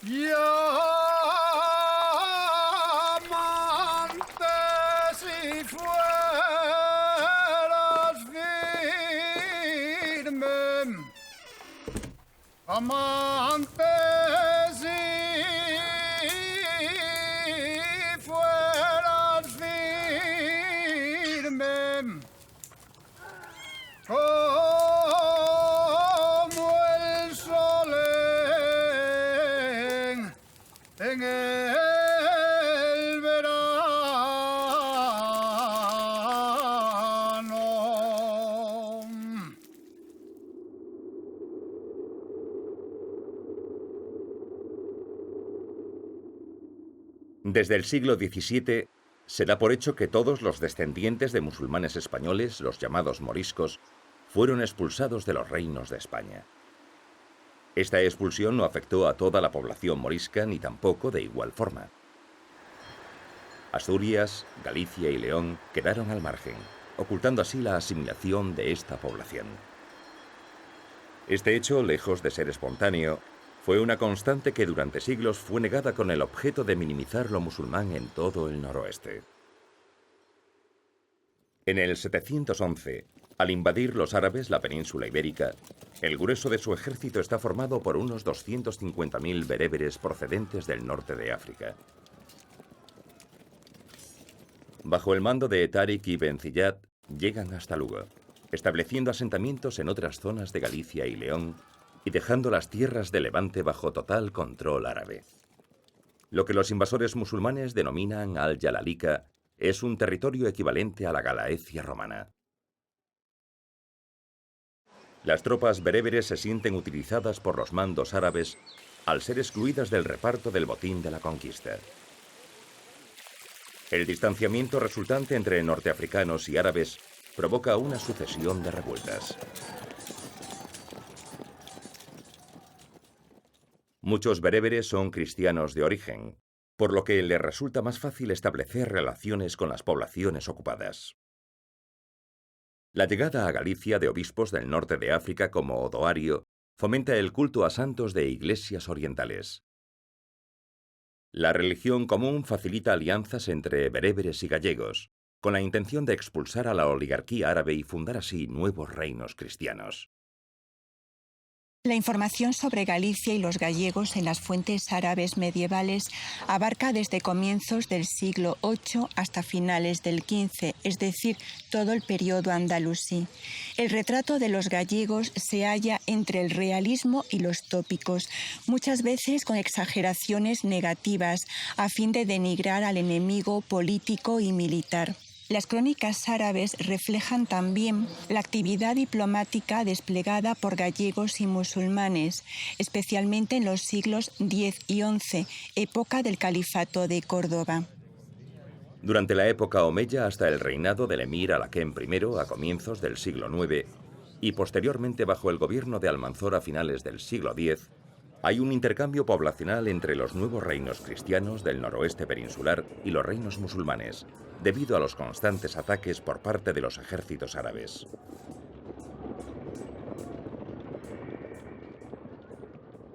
y amantes y fueras firme, amantes y fueras firme, como el sol en el verano. Desde el siglo XVII se da por hecho que todos los descendientes de musulmanes españoles, los llamados moriscos, fueron expulsados de los reinos de España. Esta expulsión no afectó a toda la población morisca ni tampoco de igual forma. Asturias, Galicia y León quedaron al margen, ocultando así la asimilación de esta población. Este hecho, lejos de ser espontáneo, fue una constante que durante siglos fue negada con el objeto de minimizar lo musulmán en todo el noroeste. En el 711, al invadir los árabes la península ibérica, el grueso de su ejército está formado por unos 250.000 bereberes procedentes del norte de África. Bajo el mando de Tariq ibn Ziyad, llegan hasta Lugo, estableciendo asentamientos en otras zonas de Galicia y León y dejando las tierras de Levante bajo total control árabe. Lo que los invasores musulmanes denominan Al-Yalalika es un territorio equivalente a la Galaecia romana. Las tropas bereberes se sienten utilizadas por los mandos árabes al ser excluidas del reparto del botín de la conquista. El distanciamiento resultante entre norteafricanos y árabes provoca una sucesión de revueltas. Muchos bereberes son cristianos de origen, por lo que les resulta más fácil establecer relaciones con las poblaciones ocupadas. La llegada a Galicia de obispos del norte de África como Odoario fomenta el culto a santos de iglesias orientales. La religión común facilita alianzas entre bereberes y gallegos, con la intención de expulsar a la oligarquía árabe y fundar así nuevos reinos cristianos. La información sobre Galicia y los gallegos en las fuentes árabes medievales abarca desde comienzos del siglo VIII hasta finales del XV, es decir, todo el periodo andalusí. El retrato de los gallegos se halla entre el realismo y los tópicos, muchas veces con exageraciones negativas, a fin de denigrar al enemigo político y militar. Las crónicas árabes reflejan también la actividad diplomática desplegada por gallegos y musulmanes, especialmente en los siglos X y XI, época del Califato de Córdoba. Durante la época omeya hasta el reinado del emir Alaquén I a comienzos del siglo IX y posteriormente bajo el gobierno de Almanzor a finales del siglo X, hay un intercambio poblacional entre los nuevos reinos cristianos del noroeste peninsular y los reinos musulmanes, debido a los constantes ataques por parte de los ejércitos árabes.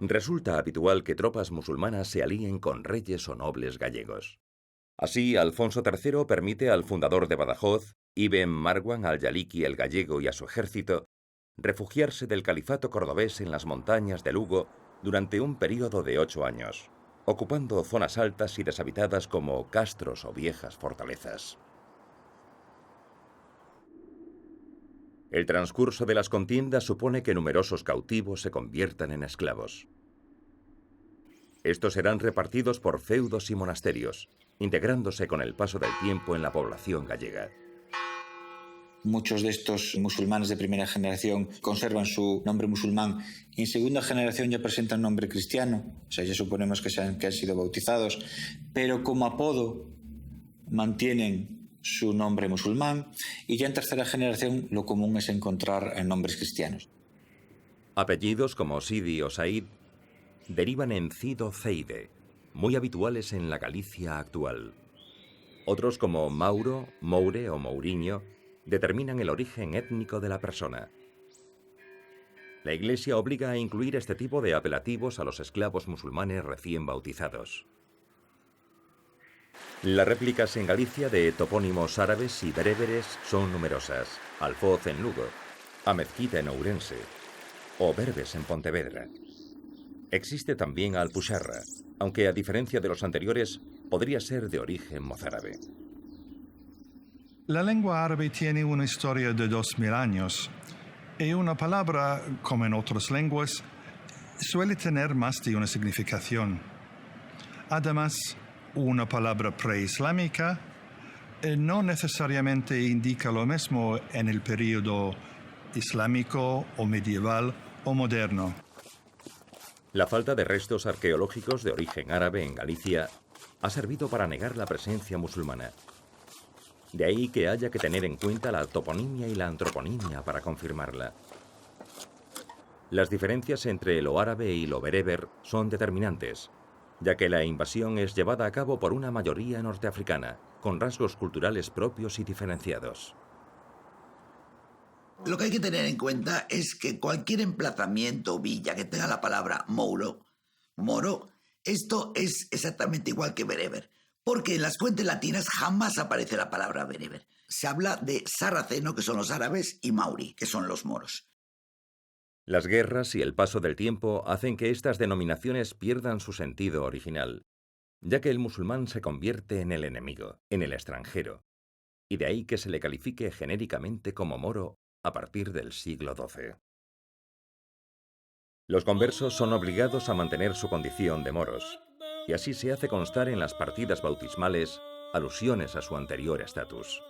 Resulta habitual que tropas musulmanas se alíen con reyes o nobles gallegos. Así, Alfonso III permite al fundador de Badajoz, Ibn Marwan al-Yaliki el Gallego y a su ejército, refugiarse del califato cordobés en las montañas de Lugo durante un período de 8 años, ocupando zonas altas y deshabitadas como castros o viejas fortalezas. El transcurso de las contiendas supone que numerosos cautivos se conviertan en esclavos. Estos serán repartidos por feudos y monasterios, integrándose con el paso del tiempo en la población gallega. Muchos de estos musulmanes de primera generación conservan su nombre musulmán y en segunda generación ya presentan nombre cristiano, o sea, ya suponemos que han sido bautizados, pero como apodo mantienen su nombre musulmán y ya en tercera generación lo común es encontrar nombres cristianos. Apellidos como Sidi o Said derivan en Cid o Ceide, muy habituales en la Galicia actual. Otros como Mauro, Moure o Mourinho determinan el origen étnico de la persona. La Iglesia obliga a incluir este tipo de apelativos a los esclavos musulmanes recién bautizados. Las réplicas en Galicia de topónimos árabes y bereberes son numerosas. Alfoz en Lugo, Amezquita en Ourense o Berbes en Pontevedra. Existe también Alpuxarra, aunque a diferencia de los anteriores, podría ser de origen mozárabe. La lengua árabe tiene una historia de 2000 años y una palabra, como en otras lenguas, suele tener más de una significación. Además, una palabra preislámica no necesariamente indica lo mismo en el periodo islámico o medieval o moderno. La falta de restos arqueológicos de origen árabe en Galicia ha servido para negar la presencia musulmana. De ahí que haya que tener en cuenta la toponimia y la antroponimia para confirmarla. Las diferencias entre lo árabe y lo bereber son determinantes, ya que la invasión es llevada a cabo por una mayoría norteafricana, con rasgos culturales propios y diferenciados. Lo que hay que tener en cuenta es que cualquier emplazamiento o villa que tenga la palabra moro, esto es exactamente igual que bereber, porque en las fuentes latinas jamás aparece la palabra bereber. Se habla de sarraceno, que son los árabes, y mauri, que son los moros. Las guerras y el paso del tiempo hacen que estas denominaciones pierdan su sentido original, ya que el musulmán se convierte en el enemigo, en el extranjero, y de ahí que se le califique genéricamente como moro a partir del siglo XII. Los conversos son obligados a mantener su condición de moros, y así se hace constar en las partidas bautismales alusiones a su anterior estatus.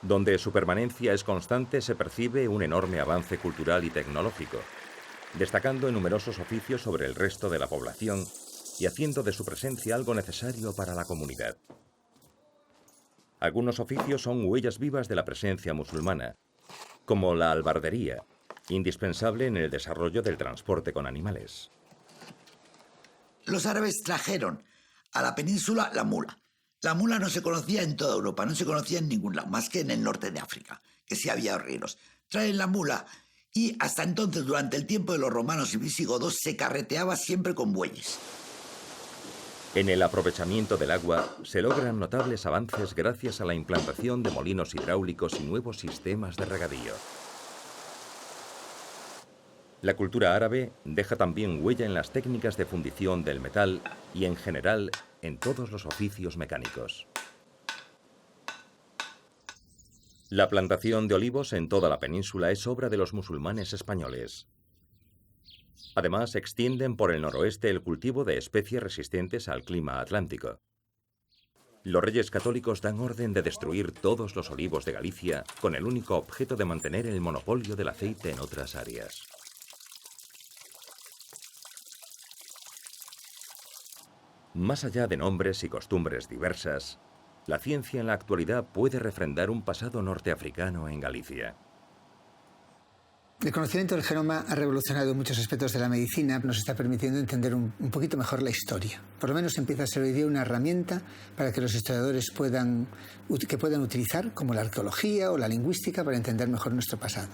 Donde su permanencia es constante se percibe un enorme avance cultural y tecnológico, destacando en numerosos oficios sobre el resto de la población y haciendo de su presencia algo necesario para la comunidad. Algunos oficios son huellas vivas de la presencia musulmana, como la albardería, indispensable en el desarrollo del transporte con animales. Los árabes trajeron a la península la mula. La mula no se conocía en toda Europa, no se conocía en ningún lado, más que en el norte de África, que sí había arrieros. Traen la mula y hasta entonces, durante el tiempo de los romanos y visigodos, se carreteaba siempre con bueyes. En el aprovechamiento del agua se logran notables avances gracias a la implantación de molinos hidráulicos y nuevos sistemas de regadío. La cultura árabe deja también huella en las técnicas de fundición del metal y, en general, en todos los oficios mecánicos. La plantación de olivos en toda la península es obra de los musulmanes españoles. Además, extienden por el noroeste el cultivo de especies resistentes al clima atlántico. Los reyes católicos dan orden de destruir todos los olivos de Galicia con el único objeto de mantener el monopolio del aceite en otras áreas. Más allá de nombres y costumbres diversas, la ciencia en la actualidad puede refrendar un pasado norteafricano en Galicia. El conocimiento del genoma ha revolucionado muchos aspectos de la medicina, nos está permitiendo entender un poquito mejor la historia. Por lo menos empieza a ser hoy día una herramienta para que los historiadores puedan utilizar, como la arqueología o la lingüística, para entender mejor nuestro pasado.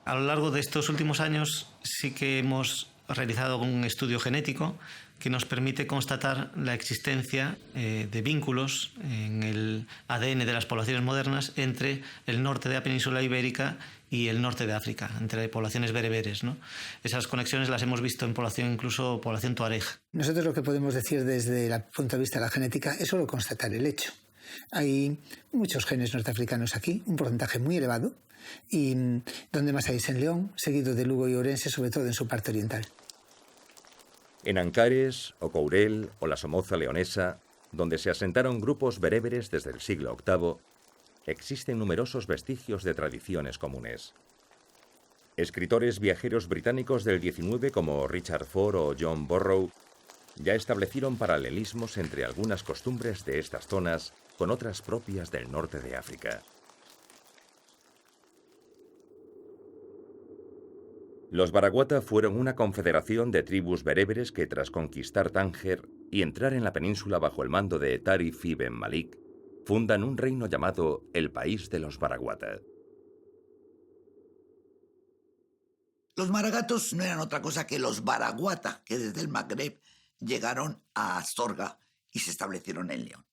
A lo largo de estos últimos años sí que hemos realizado un estudio genético que nos permite constatar la existencia de vínculos en el ADN de las poblaciones modernas entre el norte de la península ibérica y el norte de África, entre poblaciones bereberes, ¿no? Esas conexiones las hemos visto en población, incluso población tuareg. Nosotros lo que podemos decir desde el punto de vista de la genética es solo constatar el hecho. Hay muchos genes norteafricanos aquí, un porcentaje muy elevado, y donde más hay es en León, seguido de Lugo y Ourense, sobre todo en su parte oriental. En Ancares, o Courel, o la Somoza leonesa, donde se asentaron grupos bereberes desde el siglo VIII, existen numerosos vestigios de tradiciones comunes. Escritores viajeros británicos del XIX como Richard Ford o John Burroughs ya establecieron paralelismos entre algunas costumbres de estas zonas con otras propias del norte de África. Los Baraguata fueron una confederación de tribus bereberes que, tras conquistar Tánger y entrar en la península bajo el mando de Tarif ibn Malik, fundan un reino llamado el País de los Baraguata. Los maragatos no eran otra cosa que los baraguata, que desde el Magreb llegaron a Astorga y se establecieron en León.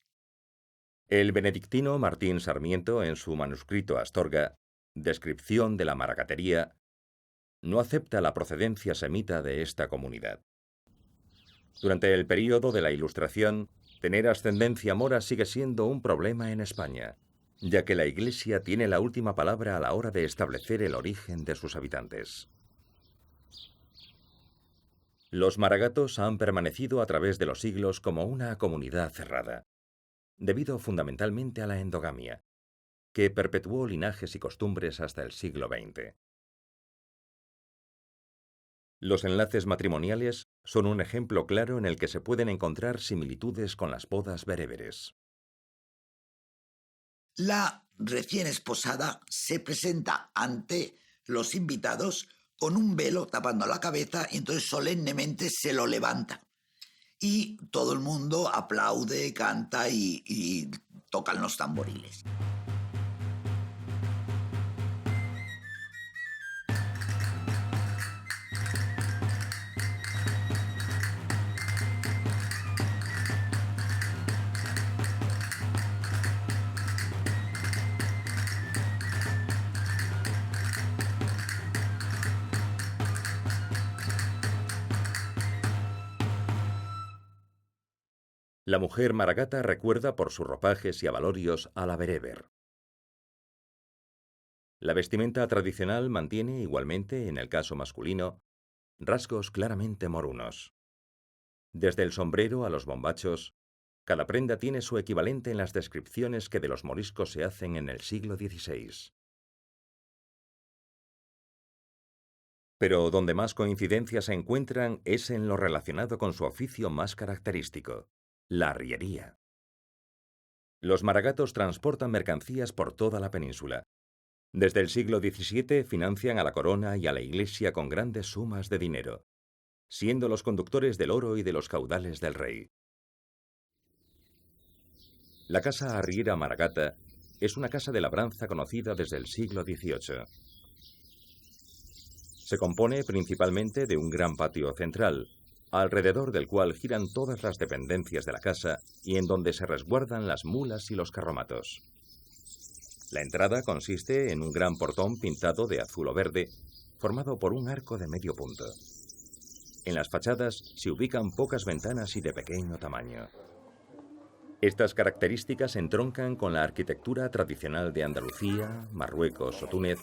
El benedictino Martín Sarmiento, en su manuscrito Astorga, Descripción de la maragatería, no acepta la procedencia semita de esta comunidad. Durante el período de la Ilustración, tener ascendencia mora sigue siendo un problema en España, ya que la Iglesia tiene la última palabra a la hora de establecer el origen de sus habitantes. Los maragatos han permanecido a través de los siglos como una comunidad cerrada, debido fundamentalmente a la endogamia, que perpetuó linajes y costumbres hasta el siglo XX. Los enlaces matrimoniales son un ejemplo claro en el que se pueden encontrar similitudes con las bodas bereberes. La recién esposada se presenta ante los invitados con un velo tapando la cabeza y entonces solemnemente se lo levanta. Y todo el mundo aplaude, canta y tocan los tamboriles. La mujer maragata recuerda por sus ropajes y abalorios a la bereber. La vestimenta tradicional mantiene igualmente, en el caso masculino, rasgos claramente morunos. Desde el sombrero a los bombachos, cada prenda tiene su equivalente en las descripciones que de los moriscos se hacen en el siglo XVI. Pero donde más coincidencias se encuentran es en lo relacionado con su oficio más característico, la arriería. Los maragatos transportan mercancías por toda la península. Desde el siglo XVII financian a la corona y a la iglesia con grandes sumas de dinero, siendo los conductores del oro y de los caudales del rey. La casa arriera maragata es una casa de labranza conocida desde el siglo XVIII. Se compone principalmente de un gran patio central, alrededor del cual giran todas las dependencias de la casa y en donde se resguardan las mulas y los carromatos. La entrada consiste en un gran portón pintado de azul o verde, formado por un arco de medio punto. En las fachadas se ubican pocas ventanas y de pequeño tamaño. Estas características entroncan con la arquitectura tradicional de Andalucía, Marruecos o Túnez,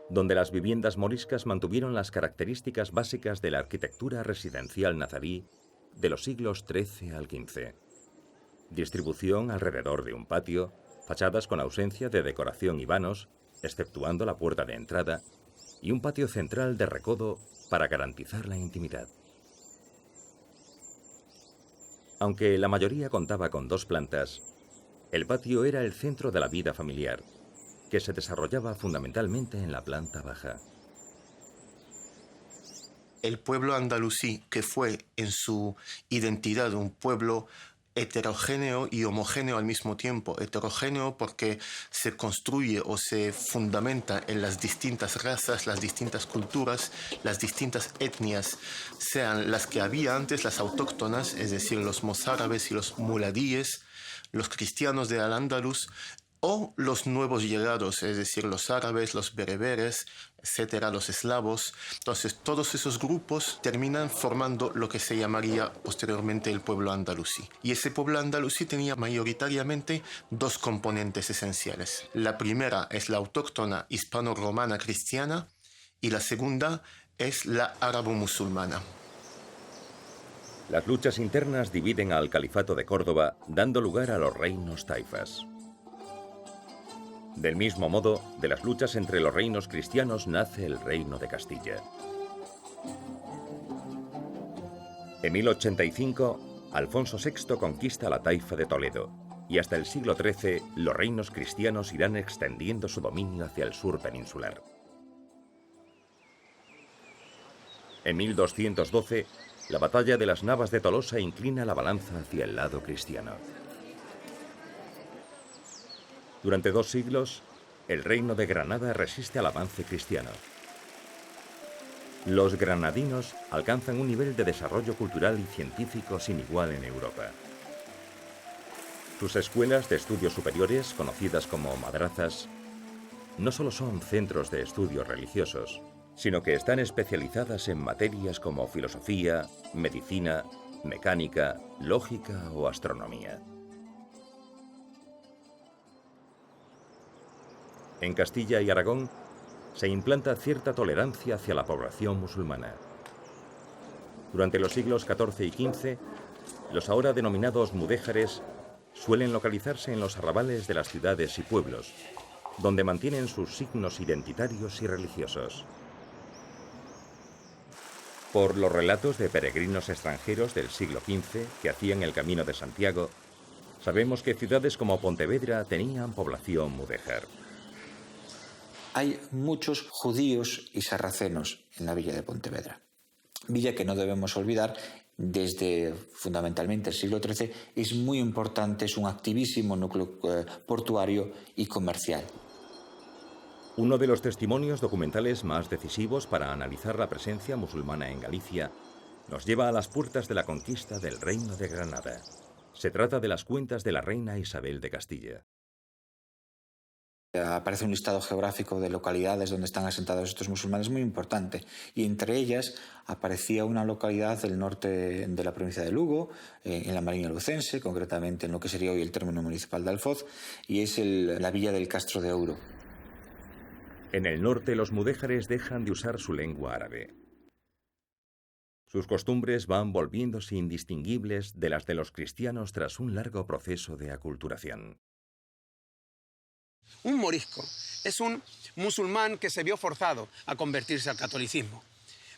donde las viviendas moriscas mantuvieron las características básicas de la arquitectura residencial nazarí de los siglos XIII al XV. Distribución alrededor de un patio, fachadas con ausencia de decoración y vanos, exceptuando la puerta de entrada, y un patio central de recodo para garantizar la intimidad. Aunque la mayoría contaba con 2 plantas, el patio era el centro de la vida familiar, que se desarrollaba fundamentalmente en la planta baja. El pueblo andalusí, que fue en su identidad un pueblo heterogéneo y homogéneo al mismo tiempo. Heterogéneo porque se construye o se fundamenta en las distintas razas, las distintas culturas, las distintas etnias, sean las que había antes, las autóctonas, es decir, los mozárabes y los muladíes, los cristianos de Al-Ándalus, o los nuevos llegados, es decir, los árabes, los bereberes, etcétera, los eslavos. Entonces, todos esos grupos terminan formando lo que se llamaría posteriormente el pueblo andalusí. Y ese pueblo andalusí tenía mayoritariamente 2 componentes esenciales. La primera es la autóctona hispano-romana cristiana y la segunda es la árabo-musulmana. Las luchas internas dividen al califato de Córdoba, dando lugar a los reinos taifas. Del mismo modo, de las luchas entre los reinos cristianos nace el reino de Castilla. En 1085, Alfonso VI conquista la taifa de Toledo, y hasta el siglo XIII los reinos cristianos irán extendiendo su dominio hacia el sur peninsular. En 1212, la batalla de las Navas de Tolosa inclina la balanza hacia el lado cristiano. Durante 2 siglos, el reino de Granada resiste al avance cristiano. Los granadinos alcanzan un nivel de desarrollo cultural y científico sin igual en Europa. Sus escuelas de estudios superiores, conocidas como madrazas, no solo son centros de estudios religiosos, sino que están especializadas en materias como filosofía, medicina, mecánica, lógica o astronomía. En Castilla y Aragón se implanta cierta tolerancia hacia la población musulmana. Durante los siglos XIV y XV, los ahora denominados mudéjares suelen localizarse en los arrabales de las ciudades y pueblos, donde mantienen sus signos identitarios y religiosos. Por los relatos de peregrinos extranjeros del siglo XV que hacían el Camino de Santiago, sabemos que ciudades como Pontevedra tenían población mudéjar. Hay muchos judíos y sarracenos en la villa de Pontevedra. Villa que no debemos olvidar, desde fundamentalmente el siglo XIII, es muy importante, es un activísimo núcleo portuario y comercial. Uno de los testimonios documentales más decisivos para analizar la presencia musulmana en Galicia nos lleva a las puertas de la conquista del Reino de Granada. Se trata de las cuentas de la reina Isabel de Castilla. Aparece un listado geográfico de localidades donde están asentados estos musulmanes muy importante, y entre ellas aparecía una localidad del norte de la provincia de Lugo, en la Mariña Lucense, concretamente en lo que sería hoy el término municipal de Alfoz, y es la villa del Castro de Ouro. En el norte, los mudéjares dejan de usar su lengua árabe. Sus costumbres van volviéndose indistinguibles de las de los cristianos tras un largo proceso de aculturación. Un morisco es un musulmán que se vio forzado a convertirse al catolicismo.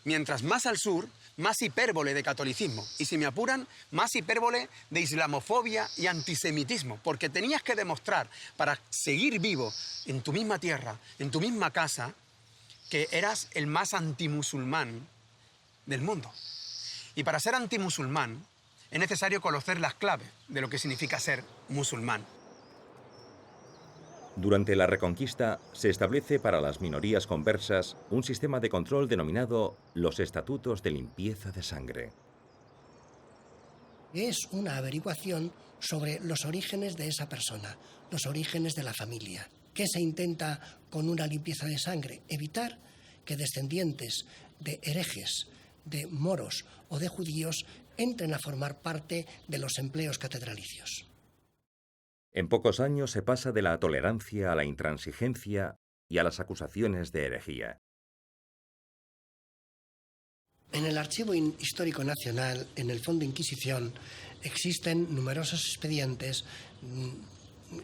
Mientras más al sur, más hipérbole de catolicismo. Y si me apuran, más hipérbole de islamofobia y antisemitismo. Porque tenías que demostrar, para seguir vivo en tu misma tierra, en tu misma casa, que eras el más antimusulmán del mundo. Y para ser antimusulmán es necesario conocer las claves de lo que significa ser musulmán. Durante la Reconquista se establece para las minorías conversas un sistema de control denominado los Estatutos de Limpieza de Sangre. Es una averiguación sobre los orígenes de esa persona, los orígenes de la familia. ¿Qué se intenta con una limpieza de sangre? Evitar que descendientes de herejes, de moros o de judíos entren a formar parte de los empleos catedralicios. En pocos años se pasa de la tolerancia a la intransigencia y a las acusaciones de herejía. En el Archivo Histórico Nacional, en el Fondo de Inquisición, existen numerosos expedientes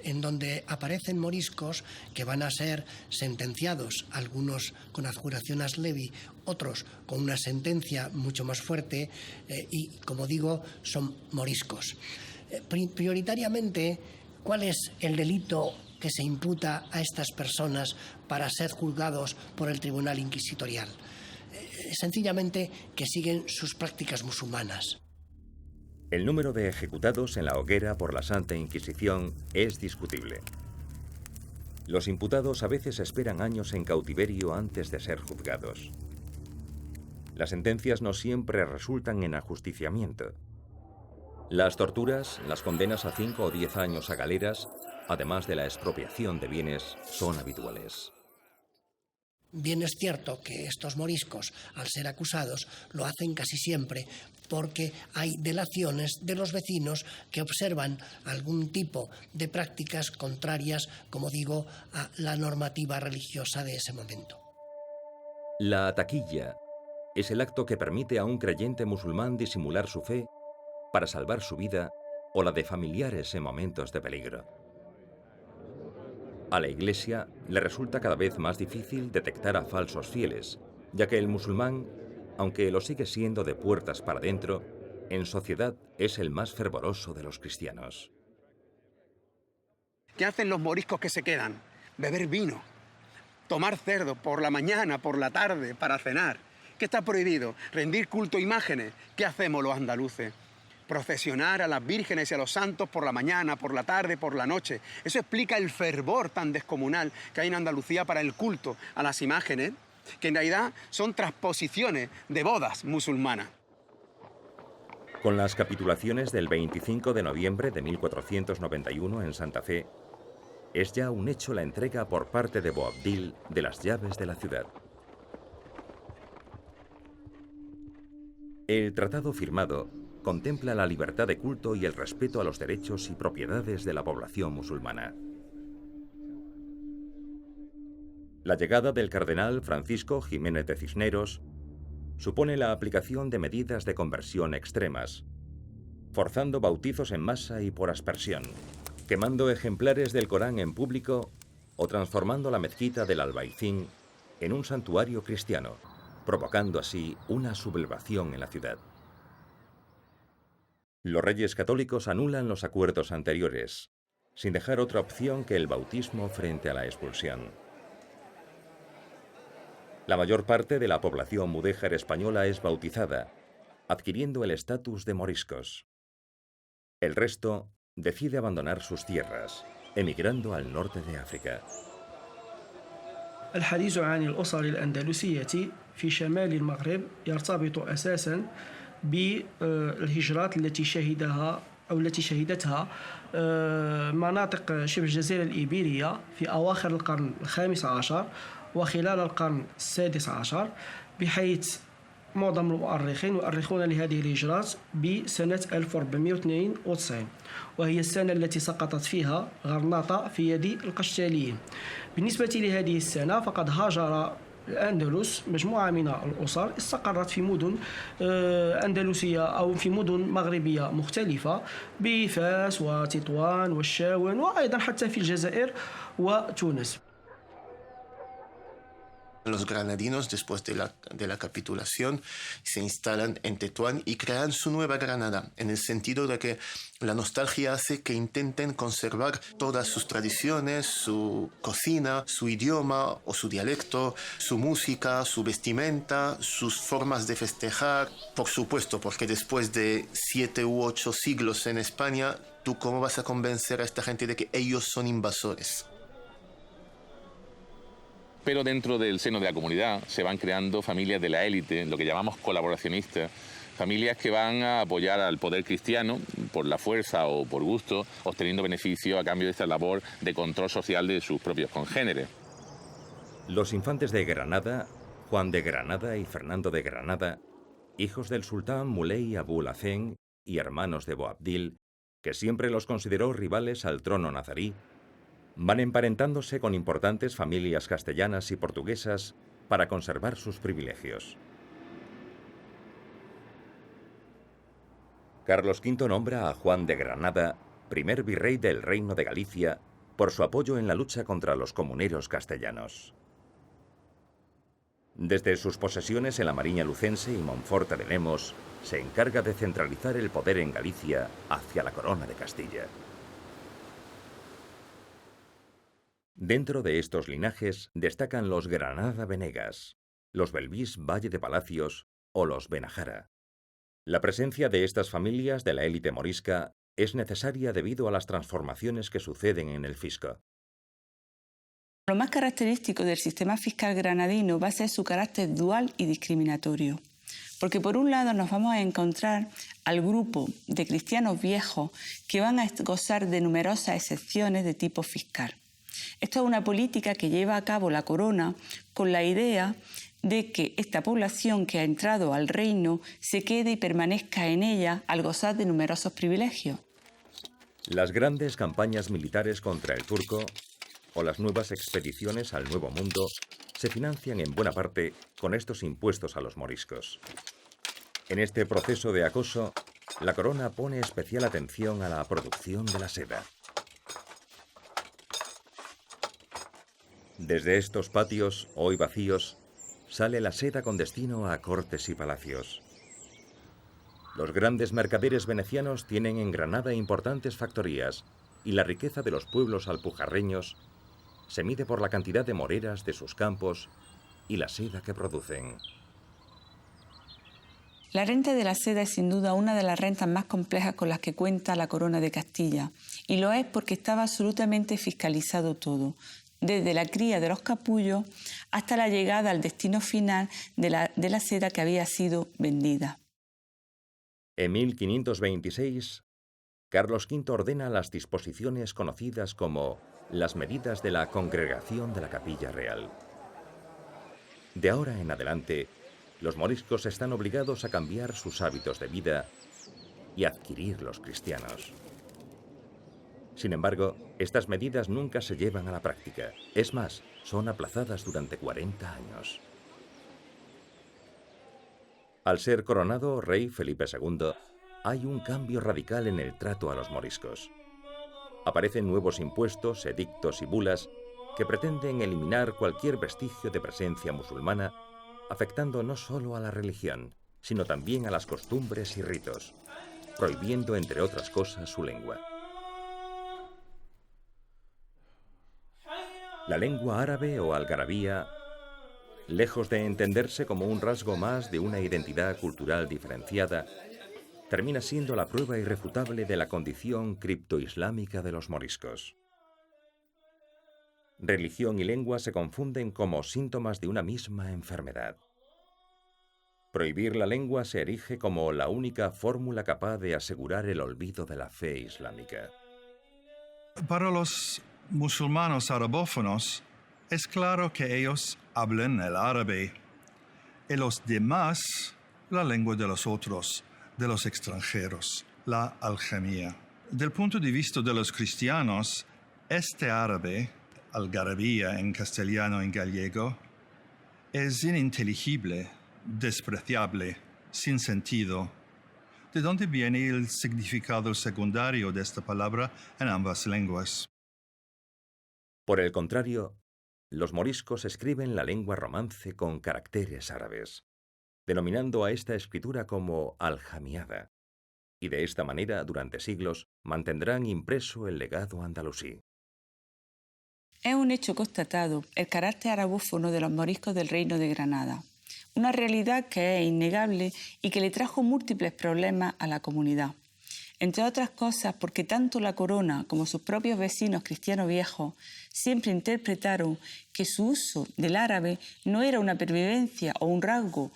en donde aparecen moriscos que van a ser sentenciados, algunos con adjuración as levi, otros con una sentencia mucho más fuerte y, como digo, son moriscos. Prioritariamente, ¿cuál es el delito que se imputa a estas personas para ser juzgados por el Tribunal Inquisitorial? Sencillamente que siguen sus prácticas musulmanas. El número de ejecutados en la hoguera por la Santa Inquisición es discutible. Los imputados a veces esperan años en cautiverio antes de ser juzgados. Las sentencias no siempre resultan en ajusticiamiento. Las torturas, las condenas a 5 o 10 años a galeras, además de la expropiación de bienes, son habituales. Bien es cierto que estos moriscos, al ser acusados, lo hacen casi siempre porque hay delaciones de los vecinos que observan algún tipo de prácticas contrarias, como digo, a la normativa religiosa de ese momento. La taquilla es el acto que permite a un creyente musulmán disimular su fe para salvar su vida o la de familiares en momentos de peligro. A la Iglesia le resulta cada vez más difícil detectar a falsos fieles, ya que el musulmán, aunque lo sigue siendo de puertas para adentro, en sociedad es el más fervoroso de los cristianos. ¿Qué hacen los moriscos que se quedan? Beber vino, tomar cerdo por la mañana, por la tarde, para cenar. ¿Qué está prohibido? Rendir culto a imágenes. ¿Qué hacemos los andaluces? Procesionar a las vírgenes y a los santos por la mañana, por la tarde, por la noche. Eso explica el fervor tan descomunal que hay en Andalucía para el culto a las imágenes que en realidad son transposiciones de bodas musulmanas. Con las capitulaciones del 25 de noviembre de 1491 en Santa Fe, es ya un hecho la entrega por parte de Boabdil de las llaves de la ciudad. El tratado firmado contempla la libertad de culto y el respeto a los derechos y propiedades de la población musulmana. La llegada del cardenal Francisco Jiménez de Cisneros supone la aplicación de medidas de conversión extremas, forzando bautizos en masa y por aspersión, quemando ejemplares del Corán en público o transformando la mezquita del Albaicín en un santuario cristiano, provocando así una sublevación en la ciudad. Los reyes católicos anulan los acuerdos anteriores, sin dejar otra opción que el bautismo frente a la expulsión. La mayor parte de la población mudéjar española es bautizada, adquiriendo el estatus de moriscos. El resto decide abandonar sus tierras, emigrando al norte de África. الحديث عن الأسر الأندلسية في شمال المغرب يرتبط أساساً بالهجرات التي شهدتها مناطق شبه الجزيرة الإيبيرية في أواخر القرن الخامس عشر وخلال القرن السادس عشر، بحيث معظم المؤرخين يؤرخون لهذه الهجرات بسنة 1492 وهي السنة التي سقطت فيها غرناطة في يد القشتاليين. بالنسبة لهذه السنة فقد هاجر الأندلس مجموعة من الأسر استقرت في مدن أندلسية أو في مدن مغربية مختلفة بفاس وتطوان والشاون وأيضا حتى في الجزائر وتونس. Los granadinos, después de la capitulación, se instalan en Tetuán y crean su nueva Granada, en el sentido de que la nostalgia hace que intenten conservar todas sus tradiciones, su cocina, su idioma o su dialecto, su música, su vestimenta, sus formas de festejar. Por supuesto, porque después de 7 u 8 siglos en España, ¿tú cómo vas a convencer a esta gente de que ellos son invasores? Pero dentro del seno de la comunidad se van creando familias de la élite, lo que llamamos colaboracionistas, familias que van a apoyar al poder cristiano por la fuerza o por gusto, obteniendo beneficio a cambio de esta labor de control social de sus propios congéneres. Los infantes de Granada, Juan de Granada y Fernando de Granada, hijos del sultán Muley Abul Hacén y hermanos de Boabdil, que siempre los consideró rivales al trono nazarí, van emparentándose con importantes familias castellanas y portuguesas para conservar sus privilegios. Carlos V nombra a Juan de Granada primer virrey del Reino de Galicia por su apoyo en la lucha contra los comuneros castellanos. Desde sus posesiones en la Mariña Lucense y Monforte de Lemos, se encarga de centralizar el poder en Galicia hacia la corona de Castilla. Dentro de estos linajes destacan los Granada Venegas, los Belvís Valle de Palacios o los Benajara. La presencia de estas familias de la élite morisca es necesaria debido a las transformaciones que suceden en el fisco. Lo más característico del sistema fiscal granadino va a ser su carácter dual y discriminatorio. Porque por un lado nos vamos a encontrar al grupo de cristianos viejos que van a gozar de numerosas excepciones de tipo fiscal. Esto es una política que lleva a cabo la corona con la idea de que esta población que ha entrado al reino se quede y permanezca en ella al gozar de numerosos privilegios. Las grandes campañas militares contra el turco o las nuevas expediciones al Nuevo Mundo se financian en buena parte con estos impuestos a los moriscos. En este proceso de acoso, la corona pone especial atención a la producción de la seda. Desde estos patios, hoy vacíos, sale la seda con destino a cortes y palacios. Los grandes mercaderes venecianos tienen en Granada importantes factorías y la riqueza de los pueblos alpujarreños se mide por la cantidad de moreras de sus campos y la seda que producen. La renta de la seda es sin duda una de las rentas más complejas con las que cuenta la corona de Castilla, y lo es porque estaba absolutamente fiscalizado todo, desde la cría de los capullos hasta la llegada al destino final de la seda que había sido vendida. En 1526, Carlos V ordena las disposiciones conocidas como las medidas de la Congregación de la Capilla Real. De ahora en adelante, los moriscos están obligados a cambiar sus hábitos de vida y adquirir los cristianos. Sin embargo, estas medidas nunca se llevan a la práctica. Es más, son aplazadas durante 40 años. Al ser coronado rey Felipe II, hay un cambio radical en el trato a los moriscos. Aparecen nuevos impuestos, edictos y bulas que pretenden eliminar cualquier vestigio de presencia musulmana, afectando no solo a la religión, sino también a las costumbres y ritos, prohibiendo, entre otras cosas, su lengua. La lengua árabe o algarabía, lejos de entenderse como un rasgo más de una identidad cultural diferenciada, termina siendo la prueba irrefutable de la condición criptoislámica de los moriscos. Religión y lengua se confunden como síntomas de una misma enfermedad. Prohibir la lengua se erige como la única fórmula capaz de asegurar el olvido de la fe islámica. Para los musulmanes arabófonos, es claro que ellos hablan el árabe y los demás la lengua de los otros, de los extranjeros, la algemía. Del punto de vista de los cristianos, este árabe, algarabía en castellano y en gallego, es ininteligible, despreciable, sin sentido. ¿De dónde viene el significado secundario de esta palabra en ambas lenguas? Por el contrario, los moriscos escriben la lengua romance con caracteres árabes, denominando a esta escritura como aljamiada, y de esta manera, durante siglos, mantendrán impreso el legado andalusí. Es un hecho constatado el carácter arabófono de los moriscos del Reino de Granada, una realidad que es innegable y que le trajo múltiples problemas a la comunidad. Entre otras cosas porque tanto la corona como sus propios vecinos cristianos viejos siempre interpretaron que su uso del árabe no era una pervivencia o un rasgo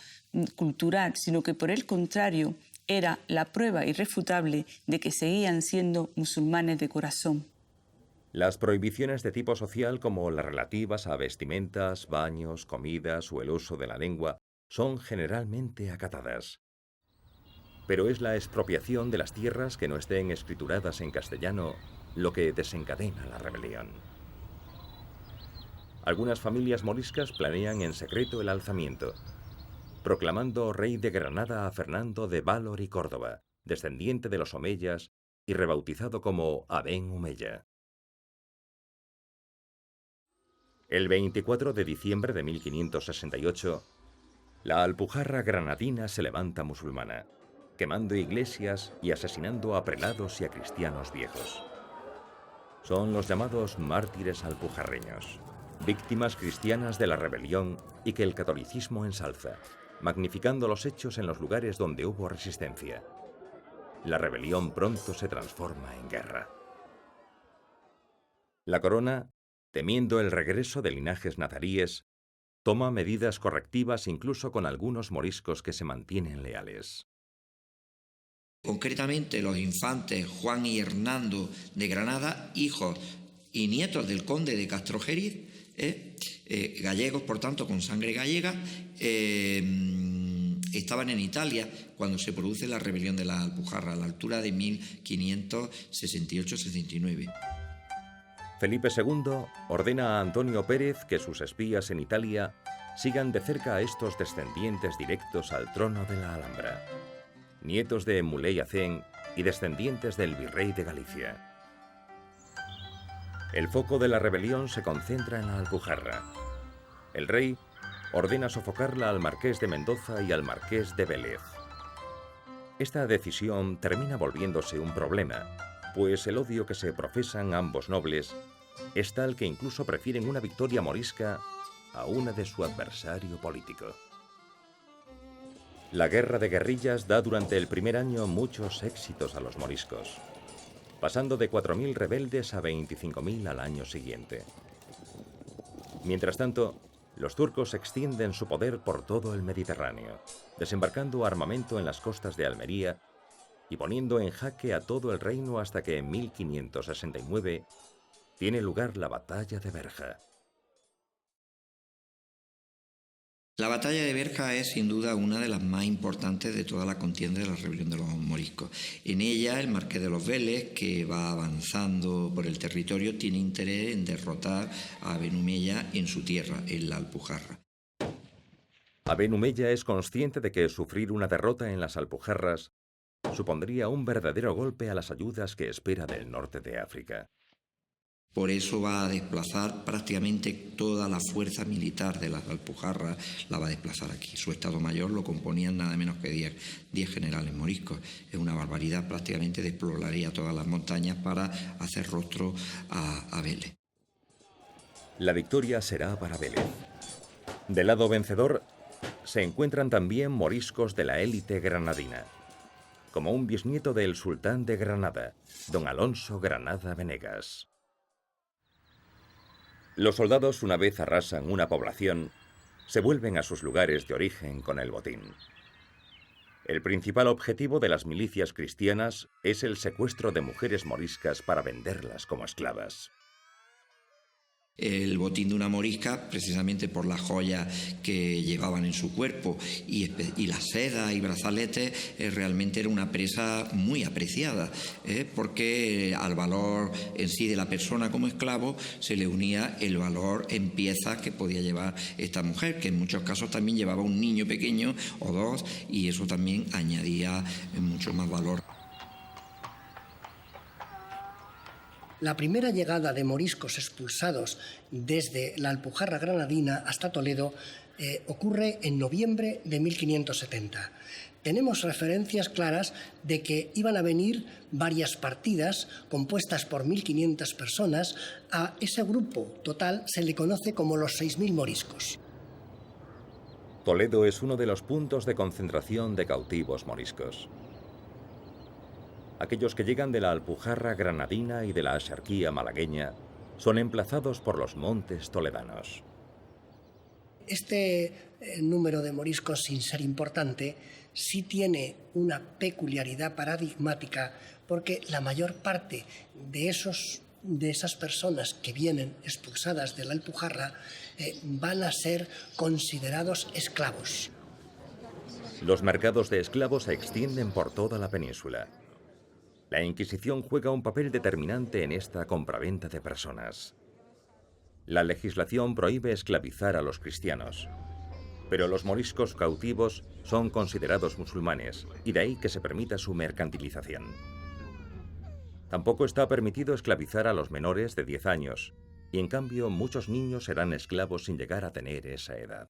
cultural, sino que por el contrario era la prueba irrefutable de que seguían siendo musulmanes de corazón. Las prohibiciones de tipo social, como las relativas a vestimentas, baños, comidas o el uso de la lengua, son generalmente acatadas. Pero es la expropiación de las tierras que no estén escrituradas en castellano lo que desencadena la rebelión. Algunas familias moriscas planean en secreto el alzamiento, proclamando rey de Granada a Fernando de Valor y Córdoba, descendiente de los omeyas y rebautizado como Aben Umeya. El 24 de diciembre de 1568, la Alpujarra granadina se levanta musulmana, quemando iglesias y asesinando a prelados y a cristianos viejos. Son los llamados mártires alpujarreños, víctimas cristianas de la rebelión y que el catolicismo ensalza, magnificando los hechos en los lugares donde hubo resistencia. La rebelión pronto se transforma en guerra. La corona, temiendo el regreso de linajes nazaríes, toma medidas correctivas incluso con algunos moriscos que se mantienen leales. Concretamente, los infantes Juan y Hernando de Granada, hijos y nietos del conde de Castrojeriz, gallegos, por tanto, con sangre gallega, estaban en Italia cuando se produce la rebelión de la Alpujarra, a la altura de 1568-69. Felipe II ordena a Antonio Pérez que sus espías en Italia sigan de cerca a estos descendientes directos al trono de la Alhambra, nietos de Muley Hacén y descendientes del virrey de Galicia. El foco de la rebelión se concentra en la Alpujarra. El rey ordena sofocarla al marqués de Mendoza y al marqués de Vélez. Esta decisión termina volviéndose un problema, pues el odio que se profesan ambos nobles es tal que incluso prefieren una victoria morisca a una de su adversario político. La guerra de guerrillas da durante el primer año muchos éxitos a los moriscos, pasando de 4.000 rebeldes a 25.000 al año siguiente. Mientras tanto, los turcos extienden su poder por todo el Mediterráneo, desembarcando armamento en las costas de Almería y poniendo en jaque a todo el reino hasta que en 1569 tiene lugar la batalla de Berja. La batalla de Berja es sin duda una de las más importantes de toda la contienda de la rebelión de los moriscos. En ella el marqués de los Vélez, que va avanzando por el territorio, tiene interés en derrotar a Ben Humeya en su tierra, en la Alpujarra. Aben Humeya es consciente de que sufrir una derrota en las Alpujarras supondría un verdadero golpe a las ayudas que espera del norte de África. Por eso va a desplazar prácticamente toda la fuerza militar de las Alpujarras, la va a desplazar aquí. Su Estado Mayor lo componían nada menos que 10 generales moriscos. Es una barbaridad, prácticamente despoblaría todas las montañas para hacer rostro a Vélez. La victoria será para Vélez. Del lado vencedor se encuentran también moriscos de la élite granadina, como un bisnieto del sultán de Granada, don Alonso Granada Venegas. Los soldados, una vez arrasan una población, se vuelven a sus lugares de origen con el botín. El principal objetivo de las milicias cristianas es el secuestro de mujeres moriscas para venderlas como esclavas. El botín de una morisca, precisamente por las joyas que llevaban en su cuerpo y la seda y brazaletes, realmente era una presa muy apreciada, porque al valor en sí de la persona como esclavo se le unía el valor en piezas que podía llevar esta mujer, que en muchos casos también llevaba un niño pequeño o dos, y eso también añadía mucho más valor. La primera llegada de moriscos expulsados desde la Alpujarra granadina hasta Toledo ocurre en noviembre de 1570. Tenemos referencias claras de que iban a venir varias partidas compuestas por 1.500 personas. A ese grupo total se le conoce como los 6.000 moriscos. Toledo es uno de los puntos de concentración de cautivos moriscos. Aquellos que llegan de la Alpujarra granadina y de la Axarquía malagueña son emplazados por los montes toledanos. Este número de moriscos, sin ser importante, sí tiene una peculiaridad paradigmática, porque la mayor parte de esas personas que vienen expulsadas de la Alpujarra van a ser considerados esclavos. Los mercados de esclavos se extienden por toda la península. La Inquisición juega un papel determinante en esta compraventa de personas. La legislación prohíbe esclavizar a los cristianos, pero los moriscos cautivos son considerados musulmanes y de ahí que se permita su mercantilización. Tampoco está permitido esclavizar a los menores de 10 años, y en cambio muchos niños serán esclavos sin llegar a tener esa edad.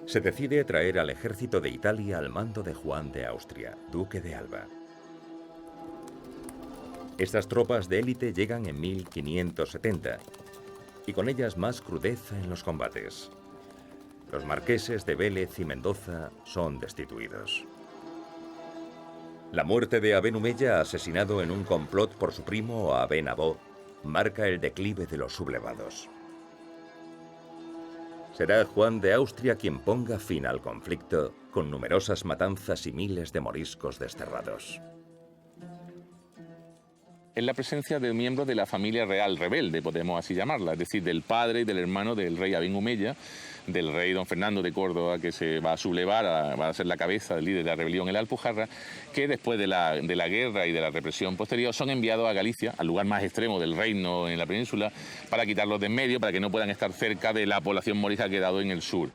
Se decide traer al ejército de Italia al mando de Juan de Austria, duque de Alba. Estas tropas de élite llegan en 1570, y con ellas más crudeza en los combates. Los marqueses de Vélez y Mendoza son destituidos. La muerte de Aben Humeya, asesinado en un complot por su primo Aben Abó, marca el declive de los sublevados. Será Juan de Austria quien ponga fin al conflicto, con numerosas matanzas y miles de moriscos desterrados. Es la presencia de miembros de la familia real rebelde, podemos así llamarla, es decir, del padre y del hermano del rey Aben Humeya, del rey don Fernando de Córdoba, que se va a sublevar, va a ser la cabeza del líder de la rebelión en la Alpujarra, que después de la guerra y de la represión posterior son enviados a Galicia, al lugar más extremo del reino en la península, para quitarlos de en medio, para que no puedan estar cerca de la población morisca que ha quedado en el sur.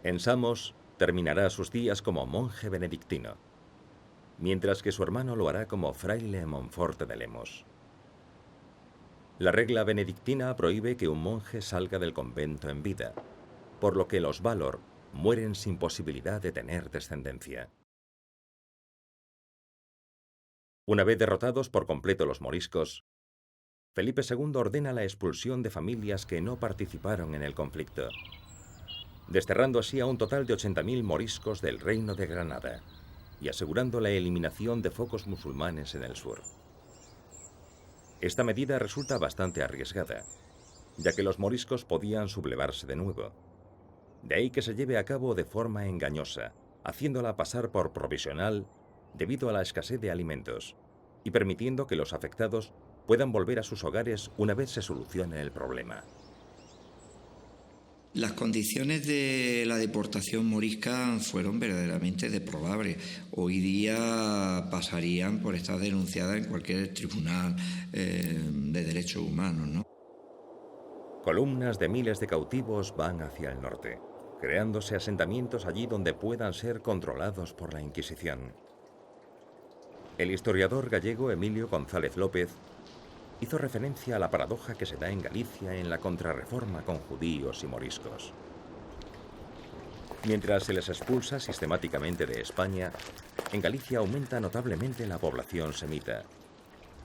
En Samos terminará sus días como monje benedictino, mientras que su hermano lo hará como fraile en Monforte de Lemos. La regla benedictina prohíbe que un monje salga del convento en vida, por lo que los Valor mueren sin posibilidad de tener descendencia. Una vez derrotados por completo los moriscos, Felipe II ordena la expulsión de familias que no participaron en el conflicto, desterrando así a un total de 80.000 moriscos del Reino de Granada y asegurando la eliminación de focos musulmanes en el sur. Esta medida resulta bastante arriesgada, ya que los moriscos podían sublevarse de nuevo. De ahí que se lleve a cabo de forma engañosa, haciéndola pasar por provisional debido a la escasez de alimentos y permitiendo que los afectados puedan volver a sus hogares una vez se solucione el problema. Las condiciones de la deportación morisca fueron verdaderamente deplorables. Hoy día pasarían por estar denunciadas en cualquier tribunal de derechos humanos, ¿no? Columnas de miles de cautivos van hacia el norte, creándose asentamientos allí donde puedan ser controlados por la Inquisición. El historiador gallego Emilio González López hizo referencia a la paradoja que se da en Galicia en la contrarreforma con judíos y moriscos. Mientras se les expulsa sistemáticamente de España, en Galicia aumenta notablemente la población semita,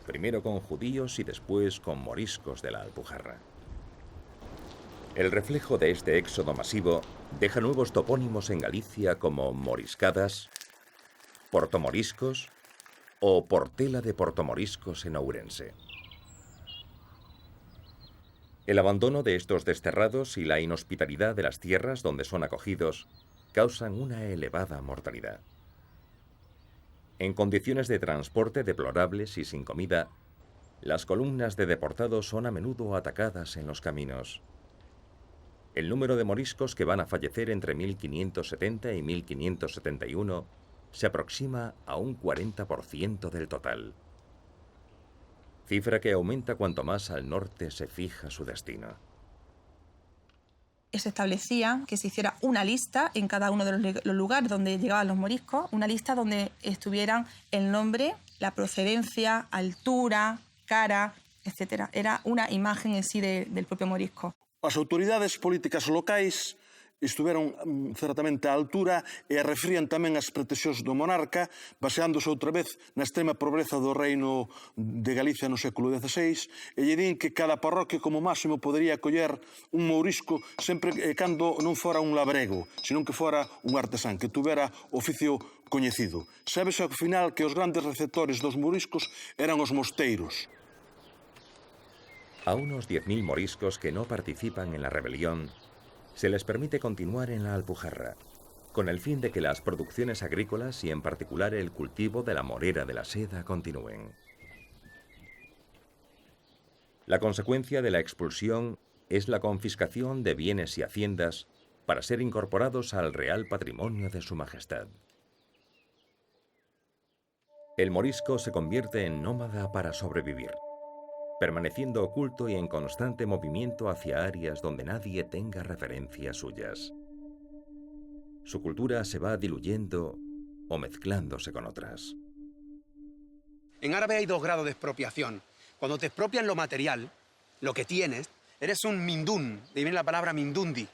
primero con judíos y después con moriscos de la Alpujarra. El reflejo de este éxodo masivo deja nuevos topónimos en Galicia como Moriscadas, Portomoriscos o Portela de Portomoriscos en Ourense. El abandono de estos desterrados y la inhospitalidad de las tierras donde son acogidos causan una elevada mortalidad. En condiciones de transporte deplorables y sin comida, las columnas de deportados son a menudo atacadas en los caminos. El número de moriscos que van a fallecer entre 1570 y 1571 se aproxima a un 40% del total. Cifra que aumenta cuanto más al norte se fija su destino. Se establecía que se hiciera una lista en cada uno de los lugares donde llegaban los moriscos, una lista donde estuvieran el nombre, la procedencia, altura, cara, etc. Era una imagen en sí del propio morisco. As autoridades políticas locais estiveron certamente á altura e referían tamén as pretensións do monarca, baseándose outra vez na extrema pobreza do reino de Galicia no século XVI, e lle din que cada parroquia como máximo podería acoller un mourisco sempre cando non fora un labrego, senón que fora un artesán, que tuvera oficio coñecido. Sábese ao final que os grandes receptores dos mouriscos eran os mosteiros. A unos 10.000 moriscos que no participan en la rebelión se les permite continuar en la Alpujarra, con el fin de que las producciones agrícolas y en particular el cultivo de la morera de la seda continúen. La consecuencia de la expulsión es la confiscación de bienes y haciendas para ser incorporados al real patrimonio de su majestad. El morisco se convierte en nómada para sobrevivir, permaneciendo oculto y en constante movimiento hacia áreas donde nadie tenga referencias suyas. Su cultura se va diluyendo o mezclándose con otras. En árabe hay dos grados de expropiación. Cuando te expropian lo material, lo que tienes, eres un mindún, de ahí viene la palabra mindundi.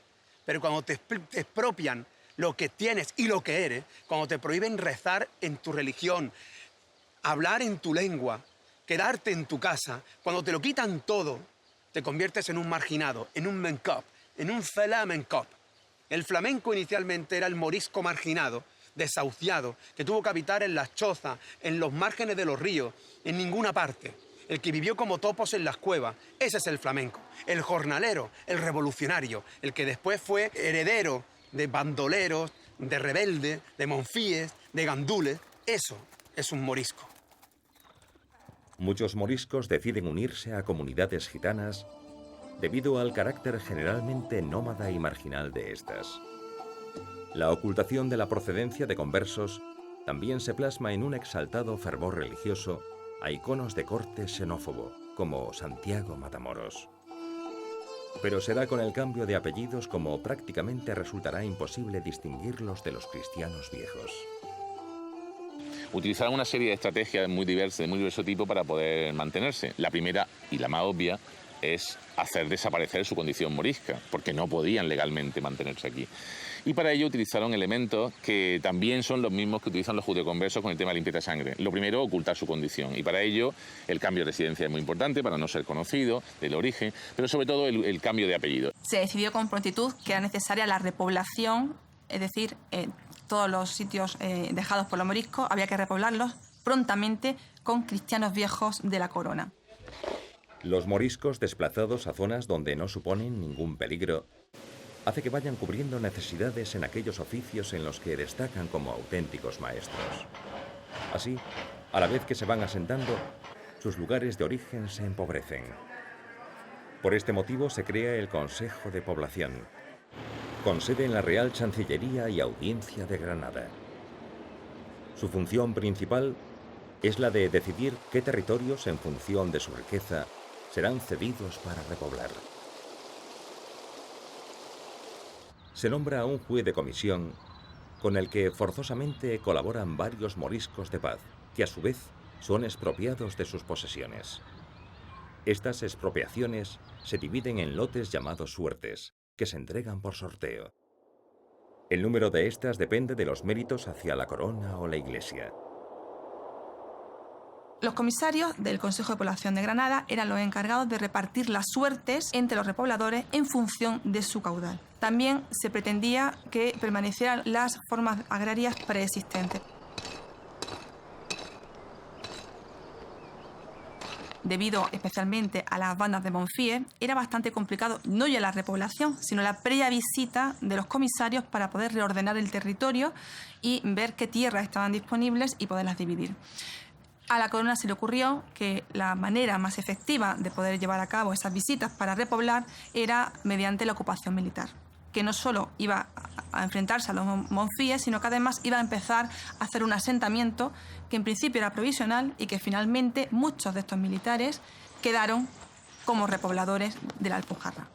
Pero cuando te expropian lo que tienes y lo que eres, cuando te prohíben rezar en tu religión, hablar en tu lengua, quedarte en tu casa, cuando te lo quitan todo, te conviertes en un marginado, en un mencop, en un flamencop. El flamenco inicialmente era el morisco marginado, desahuciado, que tuvo que habitar en las chozas, en los márgenes de los ríos, en ninguna parte. El que vivió como topos en las cuevas, ese es el flamenco. El jornalero, el revolucionario, el que después fue heredero de bandoleros, de rebeldes, de monfíes, de gandules, eso es un morisco. Muchos moriscos deciden unirse a comunidades gitanas debido al carácter generalmente nómada y marginal de estas. La ocultación de la procedencia de conversos también se plasma en un exaltado fervor religioso a iconos de corte xenófobo, como Santiago Matamoros. Pero será con el cambio de apellidos como prácticamente resultará imposible distinguirlos de los cristianos viejos. Utilizaron una serie de estrategias muy diversas, de muy diverso tipo, para poder mantenerse. La primera, y la más obvia, es hacer desaparecer su condición morisca, porque no podían legalmente mantenerse aquí. Y para ello utilizaron elementos que también son los mismos que utilizan los judeoconversos con el tema de limpieza de sangre. Lo primero, ocultar su condición. Y para ello, el cambio de residencia es muy importante, para no ser conocido, del origen, pero sobre todo el cambio de apellido. Se decidió con prontitud que era necesaria la repoblación, es decir, todos los sitios dejados por los moriscos había que repoblarlos prontamente con cristianos viejos de la corona. Los moriscos desplazados a zonas donde no suponen ningún peligro hace que vayan cubriendo necesidades en aquellos oficios en los que destacan como auténticos maestros. Así, a la vez que se van asentando, sus lugares de origen se empobrecen. Por este motivo se crea el Consejo de Población, con sede en la Real Chancillería y Audiencia de Granada. Su función principal es la de decidir qué territorios, en función de su riqueza, serán cedidos para repoblar. Se nombra a un juez de comisión con el que forzosamente colaboran varios moriscos de paz, que a su vez son expropiados de sus posesiones. Estas expropiaciones se dividen en lotes llamados suertes, que se entregan por sorteo. El número de estas depende de los méritos hacia la corona o la iglesia. Los comisarios del Consejo de Población de Granada eran los encargados de repartir las suertes entre los repobladores en función de su caudal. También se pretendía que permanecieran las formas agrarias preexistentes. Debido especialmente a las bandas de Monfíes, era bastante complicado no ya la repoblación, sino la previa visita de los comisarios para poder reordenar el territorio y ver qué tierras estaban disponibles y poderlas dividir. A la corona se le ocurrió que la manera más efectiva de poder llevar a cabo esas visitas para repoblar era mediante la ocupación militar, que no solo iba a enfrentarse a los Monfíes, sino que además iba a empezar a hacer un asentamiento que en principio era provisional y que finalmente muchos de estos militares quedaron como repobladores de la Alpujarra.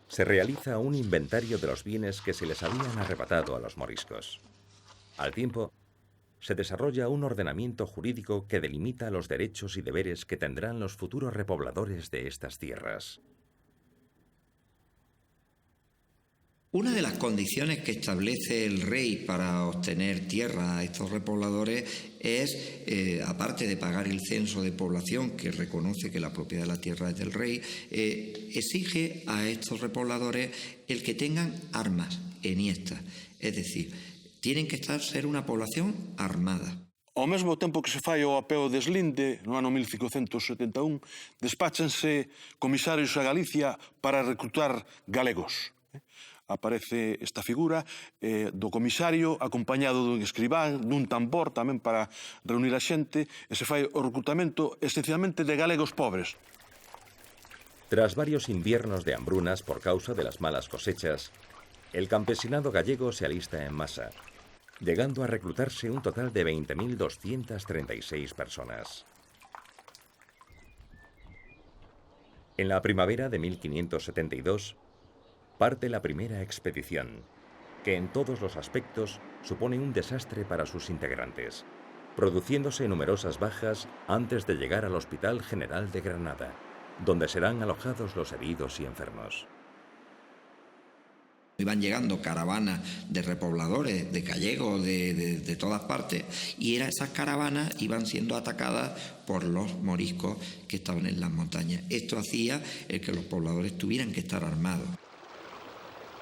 Se realiza un inventario de los bienes que se les habían arrebatado a los moriscos. Al tiempo, se desarrolla un ordenamiento jurídico que delimita los derechos y deberes que tendrán los futuros repobladores de estas tierras. Una de las condiciones que establece el rey para obtener tierra a estos repobladores es, aparte de pagar el censo de población, que reconoce que la propiedad de la tierra es del rey, exige a estos repobladores el que tengan armas enhiestas, es decir, tienen que ser una población armada. Ao mesmo tempo que se fai o apeo de Eslinde, no ano 1571, despáchanse comisarios a Galicia para reclutar galegos. Aparece esta figura do comisario acompañado dun escribán, dun tambor tamén para reunir a xente, e se fai o reclutamento esencialmente de galegos pobres. Tras varios inviernos de hambrunas por causa de las malas cosechas, el campesinado gallego se alista en masa, llegando a reclutarse un total de 20.236 personas. En la primavera de 1572, parte la primera expedición, que en todos los aspectos supone un desastre para sus integrantes, produciéndose numerosas bajas antes de llegar al Hospital General de Granada, donde serán alojados los heridos y enfermos. Iban llegando caravanas de repobladores, de gallegos, de todas partes, y esas caravanas iban siendo atacadas por los moriscos que estaban en las montañas. Esto hacía que los pobladores tuvieran que estar armados.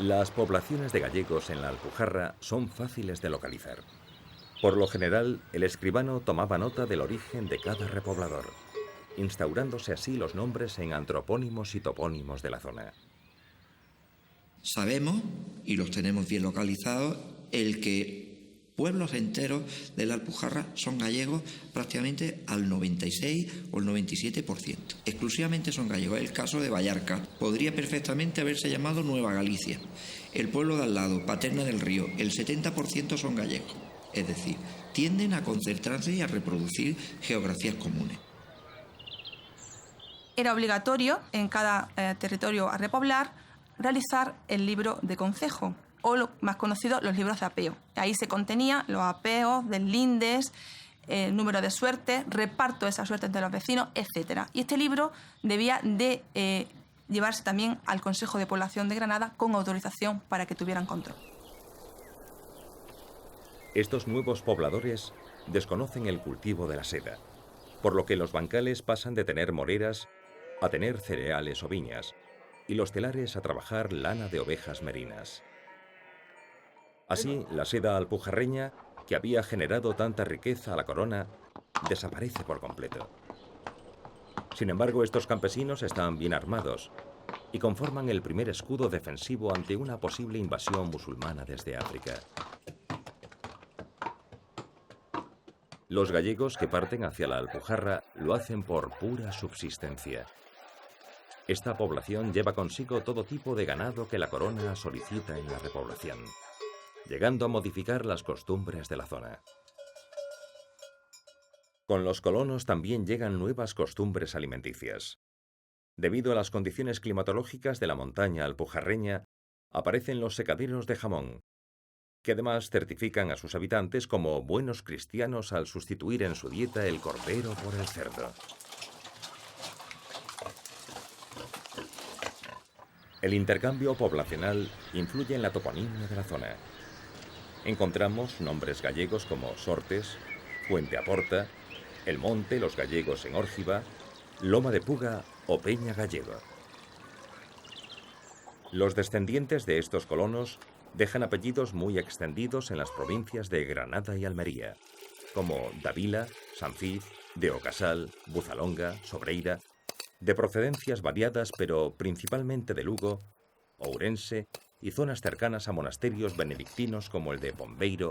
Las poblaciones de gallegos en la Alpujarra son fáciles de localizar. Por lo general, el escribano tomaba nota del origen de cada repoblador, instaurándose así los nombres en antropónimos y topónimos de la zona. Sabemos, y los tenemos bien localizados, el que pueblos enteros de la Alpujarra son gallegos prácticamente al 96 o el 97%. Exclusivamente son gallegos. El caso de Vallarca podría perfectamente haberse llamado Nueva Galicia. El pueblo de al lado, Paterna del Río, el 70% son gallegos. Es decir, tienden a concentrarse y a reproducir geografías comunes. Era obligatorio en cada territorio a repoblar realizar el libro de concejo, o lo más conocido, los libros de apeo. Ahí se contenía los apeos, deslindes, el número de suertes, reparto de esas suertes entre los vecinos, etc. Y este libro debía de llevarse también al Consejo de Población de Granada con autorización para que tuvieran control. Estos nuevos pobladores desconocen el cultivo de la seda, por lo que los bancales pasan de tener moreras a tener cereales o viñas, y los telares a trabajar lana de ovejas merinas. Así, la seda alpujarreña, que había generado tanta riqueza a la corona, desaparece por completo. Sin embargo, estos campesinos están bien armados y conforman el primer escudo defensivo ante una posible invasión musulmana desde África. Los gallegos que parten hacia la Alpujarra lo hacen por pura subsistencia. Esta población lleva consigo todo tipo de ganado que la corona solicita en la repoblación, llegando a modificar las costumbres de la zona. Con los colonos también llegan nuevas costumbres alimenticias. Debido a las condiciones climatológicas de la montaña alpujarreña, aparecen los secaderos de jamón, que además certifican a sus habitantes como buenos cristianos al sustituir en su dieta el cordero por el cerdo. El intercambio poblacional influye en la toponimia de la zona. Encontramos nombres gallegos como Sortes, Fuente Aporta, El Monte, los gallegos en Órgiva, Loma de Puga o Peña Gallega. Los descendientes de estos colonos dejan apellidos muy extendidos en las provincias de Granada y Almería, como Davila, Sanfiz, de Ocasal, Buzalonga, Sobreira, de procedencias variadas pero principalmente de Lugo, Ourense y zonas cercanas a monasterios benedictinos como el de Bombeiro,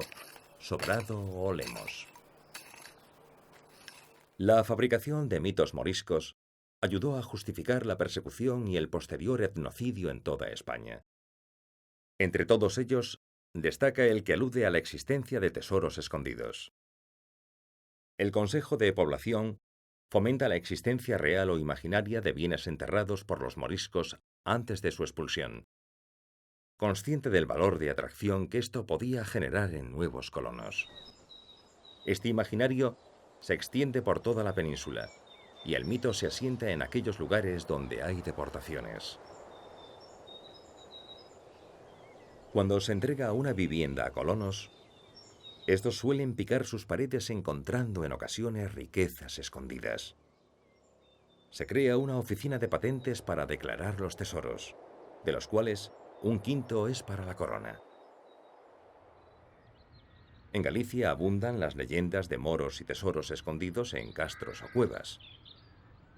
Sobrado o Lemos. La fabricación de mitos moriscos ayudó a justificar la persecución y el posterior etnocidio en toda España. Entre todos ellos, destaca el que alude a la existencia de tesoros escondidos. El Consejo de Población fomenta la existencia real o imaginaria de bienes enterrados por los moriscos antes de su expulsión, consciente del valor de atracción que esto podía generar en nuevos colonos. Este imaginario se extiende por toda la península y el mito se asienta en aquellos lugares donde hay deportaciones. Cuando se entrega una vivienda a colonos, estos suelen picar sus paredes encontrando en ocasiones riquezas escondidas. Se crea una oficina de patentes para declarar los tesoros, de los cuales un quinto es para la corona. En Galicia abundan las leyendas de moros y tesoros escondidos en castros o cuevas.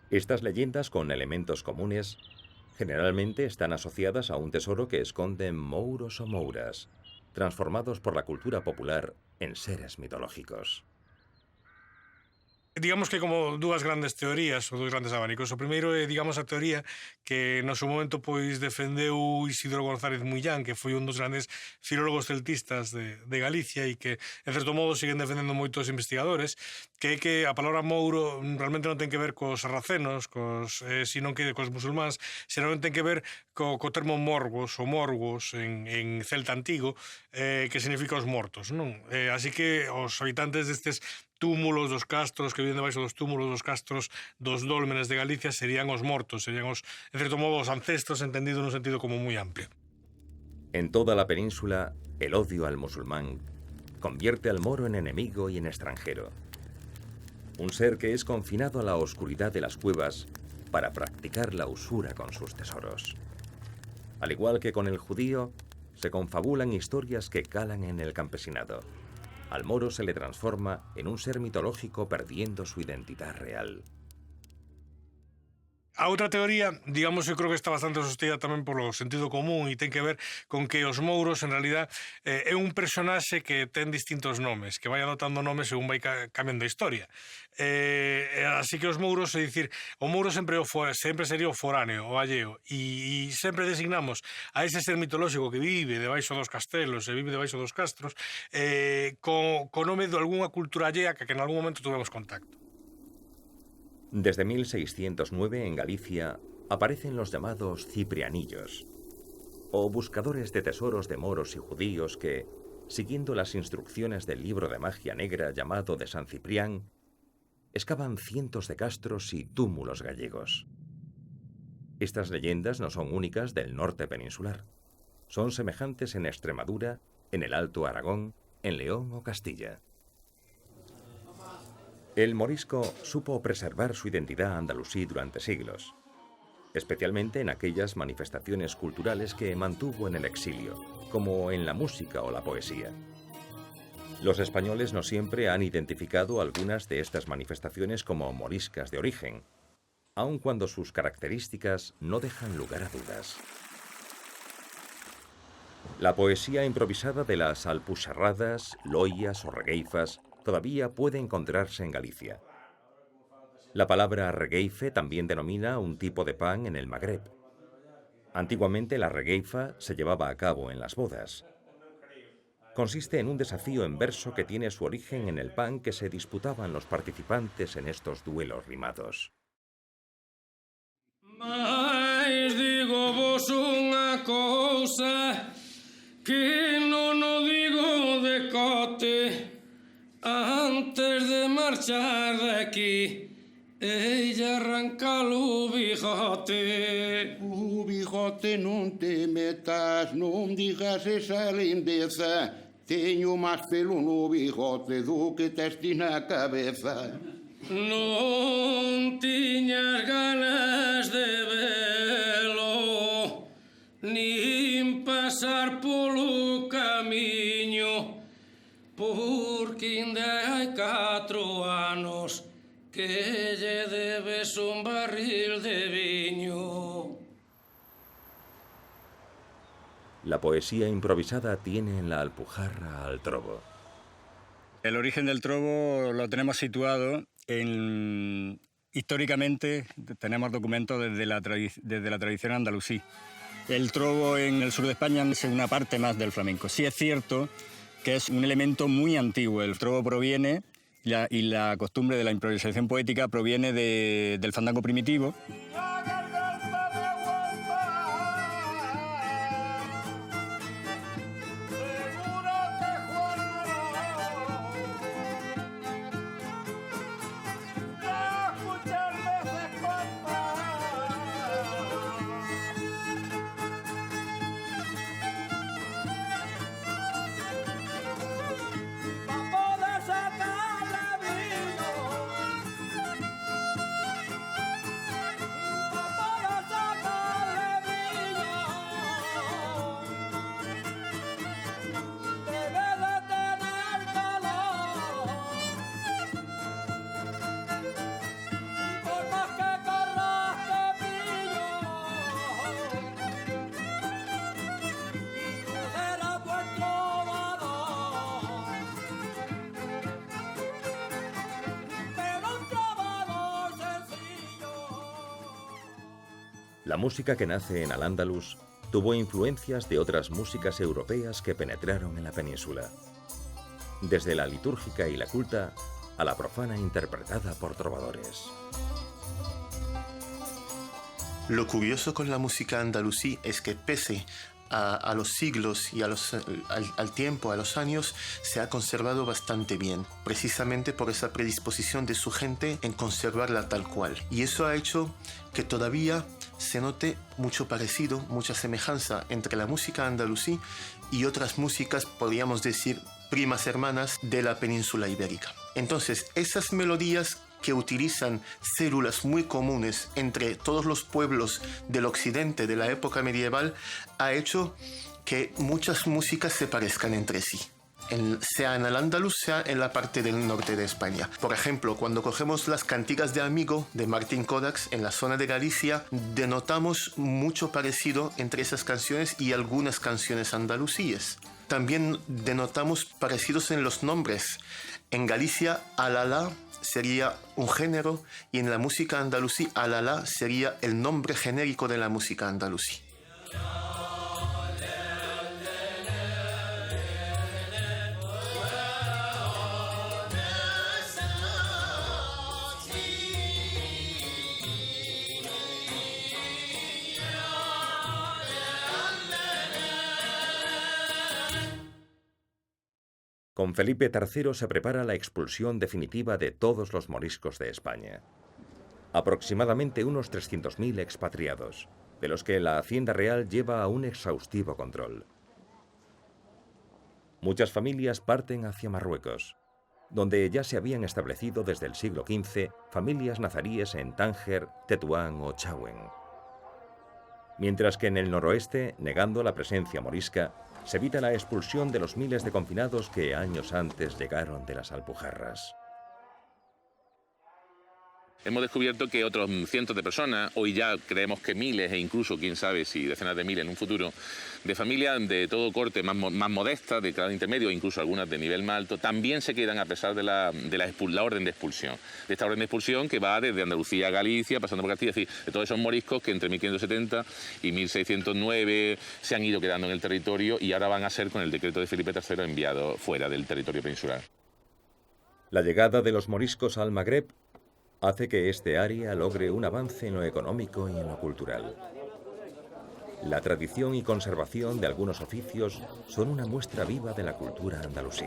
Estas leyendas, con elementos comunes, generalmente están asociadas a un tesoro que esconden mouros o mouras, transformados por la cultura popular en seres mitológicos. Digamos que como dúas grandes teorías ou dous grandes abanicos. O primeiro é, digamos, a teoría que no seu momento pois defendeu Isidro González Muillán, que foi un dos grandes filólogos celtistas de Galicia e que, en certo modo, siguen defendendo moitos investigadores, que é que a palabra mouro realmente non ten que ver cos sarracenos, sino que cos musulmáns, senón ten que ver co termo morgos ou morgos en celta antigo, que significa os mortos, non? Así que os habitantes destes túmulos dos castros, que viven debaixo dos túmulos dos castros dos dólmenes de Galicia, serían os mortos, serían os, en certo modo, os ancestros, entendido nun sentido como moi amplio. En toda la península, el odio al musulmán convierte al moro en enemigo y en extranjero. Un ser que es confinado a la oscuridad de las cuevas para practicar la usura con sus tesoros. Al igual que con el judío, se confabulan historias que calan en el campesinado. Al moro se le transforma en un ser mitológico perdiendo su identidad real. A outra teoría, digamos, eu creo que está bastante sostida tamén polo sentido común e ten que ver con que os mouros, en realidad, é un personaxe que ten distintos nomes, que vai adoptando nomes según vai cambiando a historia. Así que os mouros, é dicir, o mouro sempre sería o foráneo, o alleo, e sempre designamos a ese ser mitolóxico que vive debaixo dos castelos e vive debaixo dos castros co nome de algunha cultura allea que en algún momento tuvemos contacto. Desde 1609 en Galicia aparecen los llamados ciprianillos, o buscadores de tesoros de moros y judíos que, siguiendo las instrucciones del libro de magia negra llamado de San Ciprián, excavan cientos de castros y túmulos gallegos. Estas leyendas no son únicas del norte peninsular. Son semejantes en Extremadura, en el Alto Aragón, en León o Castilla. El morisco supo preservar su identidad andalusí durante siglos, especialmente en aquellas manifestaciones culturales que mantuvo en el exilio, como en la música o la poesía. Los españoles no siempre han identificado algunas de estas manifestaciones como moriscas de origen, aun cuando sus características no dejan lugar a dudas. La poesía improvisada de las alpuxarradas, loias o regueifas todavía puede encontrarse en Galicia. La palabra regueife también denomina un tipo de pan en el Magreb. Antiguamente la regueifa se llevaba a cabo en las bodas. Consiste en un desafío en verso que tiene su origen en el pan que se disputaban los participantes en estos duelos rimados. Mais digo vos unha cousa que non o digo de cote antes de marchar de aquí ella arranca o bigote. O bigote non te metas, non digas esa lindeza. Teño máis pelo no bigote do que tes ti na cabeza. Non tiñas ganas de velo, nin pasar polo camiño, porque ainda hai 4 anos que lle debes un barril de viño. La poesía improvisada tiene en la Alpujarra al trobo. El origen del trobo lo tenemos situado históricamente, tenemos documentos desde la tradición andalusí. El trobo en el sur de España es una parte más del flamenco. Sí es cierto que es un elemento muy antiguo. El trobo proviene, y la costumbre de la improvisación poética proviene del fandango primitivo. La música que nace en Al-Ándalus tuvo influencias de otras músicas europeas que penetraron en la península, desde la litúrgica y la culta a la profana interpretada por trovadores. Lo curioso con la música andalusí es que pese a los siglos y al tiempo, a los años, se ha conservado bastante bien, precisamente por esa predisposición de su gente en conservarla tal cual. Y eso ha hecho que todavía se note mucho parecido, mucha semejanza entre la música andalusí y otras músicas, podríamos decir, primas hermanas de la península ibérica. Entonces, esas melodías que utilizan células muy comunes entre todos los pueblos del occidente de la época medieval, ha hecho que muchas músicas se parezcan entre sí, sea en Al-Ándalus, sea en la parte del norte de España. Por ejemplo, cuando cogemos las cantigas de Amigo de Martín Codax en la zona de Galicia, denotamos mucho parecido entre esas canciones y algunas canciones andalusíes. También denotamos parecidos en los nombres. En Galicia, Alalá sería un género y en la música andalusí, Alalá sería el nombre genérico de la música andalusí. Con Felipe III se prepara la expulsión definitiva de todos los moriscos de España. Aproximadamente unos 300.000 expatriados, de los que la Hacienda Real lleva a un exhaustivo control. Muchas familias parten hacia Marruecos, donde ya se habían establecido desde el siglo XV familias nazaríes en Tánger, Tetuán o Chauen. Mientras que en el noroeste, negando la presencia morisca, se evita la expulsión de los miles de confinados que años antes llegaron de las Alpujarras. Hemos descubierto que otros cientos de personas, hoy ya creemos que miles e incluso, quién sabe si decenas de miles en un futuro, de familias de todo corte, más modestas, de grado intermedio, incluso algunas de nivel más alto, también se quedan a pesar de la orden de expulsión. De esta orden de expulsión que va desde Andalucía a Galicia, pasando por Castilla, es decir, de todos esos moriscos que entre 1570 y 1609 se han ido quedando en el territorio y ahora van a ser, con el decreto de Felipe III, enviados fuera del territorio peninsular. La llegada de los moriscos al Magreb hace que este área logre un avance en lo económico y en lo cultural. La tradición y conservación de algunos oficios son una muestra viva de la cultura andalusí.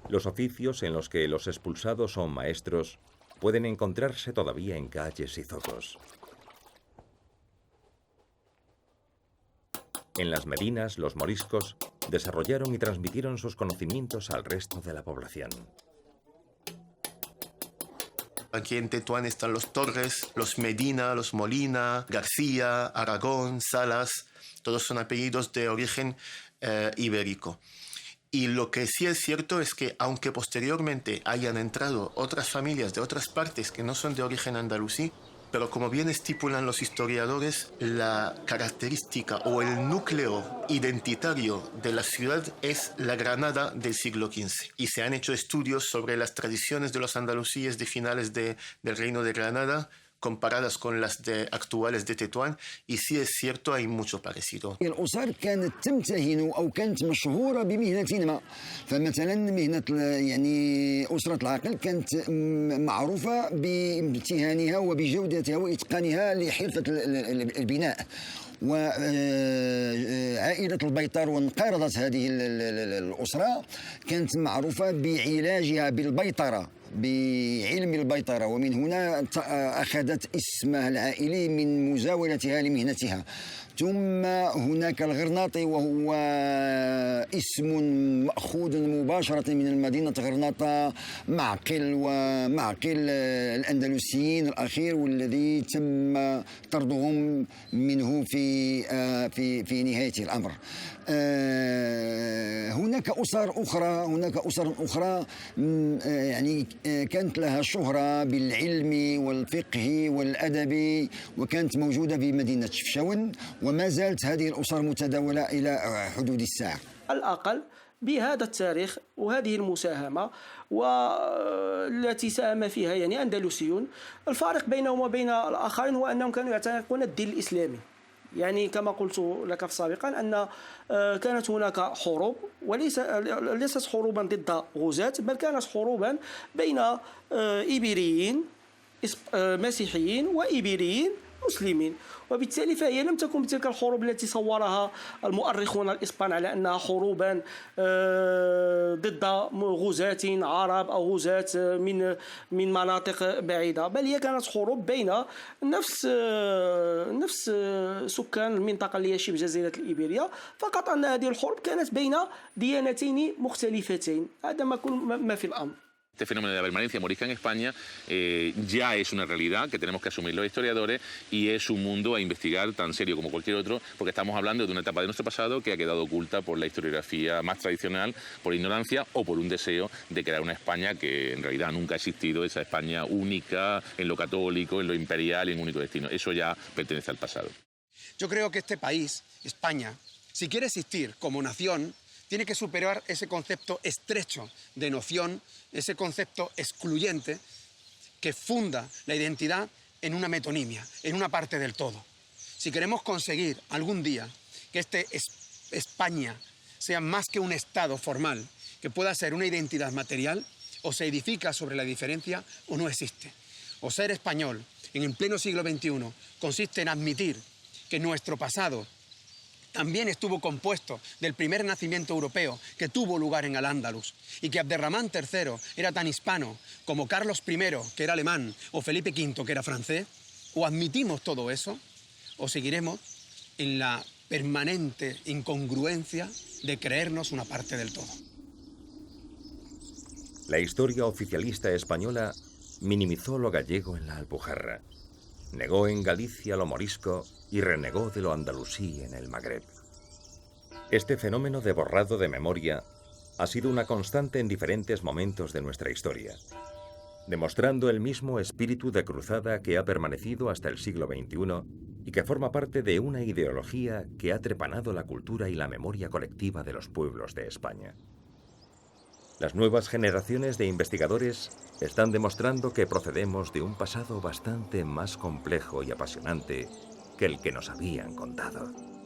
Los oficios en los que los expulsados son maestros pueden encontrarse todavía en calles y zocos. En las medinas, los moriscos desarrollaron y transmitieron sus conocimientos al resto de la población. Aquí en Tetuán están los Torres, los Medina, los Molina, García, Aragón, Salas, todos son apellidos de origen ibérico. Y lo que sí es cierto es que aunque posteriormente hayan entrado otras familias de otras partes que no son de origen andalusí, pero como bien estipulan los historiadores, la característica o el núcleo identitario de la ciudad es la Granada del siglo XV. Y se han hecho estudios sobre las tradiciones de los andalusíes de finales del Reino de Granada, comparadas con las actuales de Tetuán, y sí es cierto, hay mucho parecido. الأسر كانت تمتهن أو كانت مشهورة بمهنة ما، فمثلا مهنة يعني أسرة العاقل كانت معروفة بامتهانها وبجودتها وإتقانها لحرفة البناء. وعائلة البيطار وانقرضت هذه الأسرة كانت معروفة بعلاجها بالبيطرة، بعلم البيطرة، ومن هنا أخذت اسمها العائلي من مزاولتها لمهنتها. ثم هناك الغرناطي وهو اسم مأخوذ مباشرة من المدينة غرناطة، معقل الأندلسيين الأخير والذي تم طردهم منه في نهاية الأمر. هناك أسر أخرى يعني كانت لها شهرة بالعلم والفقه والأدب، وكانت موجودة بمدينة شفشاون، وما زالت هذه الأسر متداولة إلى حدود الساعة. الأقل بهذا التاريخ وهذه المساهمة والتي ساهم فيها يعني أندلسيون، الفارق بينهم وبين الآخرين هو أنهم كانوا يعتنقون الدين الإسلامي. يعني كما قلت لك سابقا أن كانت هناك حروب، وليست حروبا ضد غزاة، بل كانت حروبا بين إيبيريين مسيحيين وإيبيريين مسلمين، وبالتالي فهي لم تكن تلك الحروب التي صورها المؤرخون الإسبان على أنها حروبا ضد غزاة عرب أو غزاة من مناطق بعيدة، بل هي كانت حروب بين نفس سكان المنطقة اللي هي شبه جزيرة الإيبيرية، فقط أن هذه الحروب كانت بين ديانتين مختلفتين. هذا ما في الأمر. Este fenómeno de la permanencia morisca en España ya es una realidad que tenemos que asumir los historiadores, y es un mundo a investigar tan serio como cualquier otro, porque estamos hablando de una etapa de nuestro pasado que ha quedado oculta por la historiografía más tradicional, por ignorancia o por un deseo de crear una España que en realidad nunca ha existido, esa España única en lo católico, en lo imperial y en un único destino. Eso ya pertenece al pasado. Yo creo que este país, España, si quiere existir como nación, tiene que superar ese concepto estrecho de noción, ese concepto excluyente que funda la identidad en una metonimia, en una parte del todo. Si queremos conseguir algún día que España sea más que un Estado formal, que pueda ser una identidad material, o se edifica sobre la diferencia o no existe. O ser español en el pleno siglo XXI consiste en admitir que nuestro pasado también estuvo compuesto del primer nacimiento europeo que tuvo lugar en Al-Ándalus, y que Abderramán III era tan hispano como Carlos I, que era alemán, o Felipe V, que era francés. O admitimos todo eso, o seguiremos en la permanente incongruencia de creernos una parte del todo. La historia oficialista española minimizó lo gallego en la Alpujarra, negó en Galicia lo morisco y renegó de lo andalusí en el Magreb. Este fenómeno de borrado de memoria ha sido una constante en diferentes momentos de nuestra historia, demostrando el mismo espíritu de cruzada que ha permanecido hasta el siglo XXI y que forma parte de una ideología que ha trepanado la cultura y la memoria colectiva de los pueblos de España. Las nuevas generaciones de investigadores están demostrando que procedemos de un pasado bastante más complejo y apasionante que el que nos habían contado.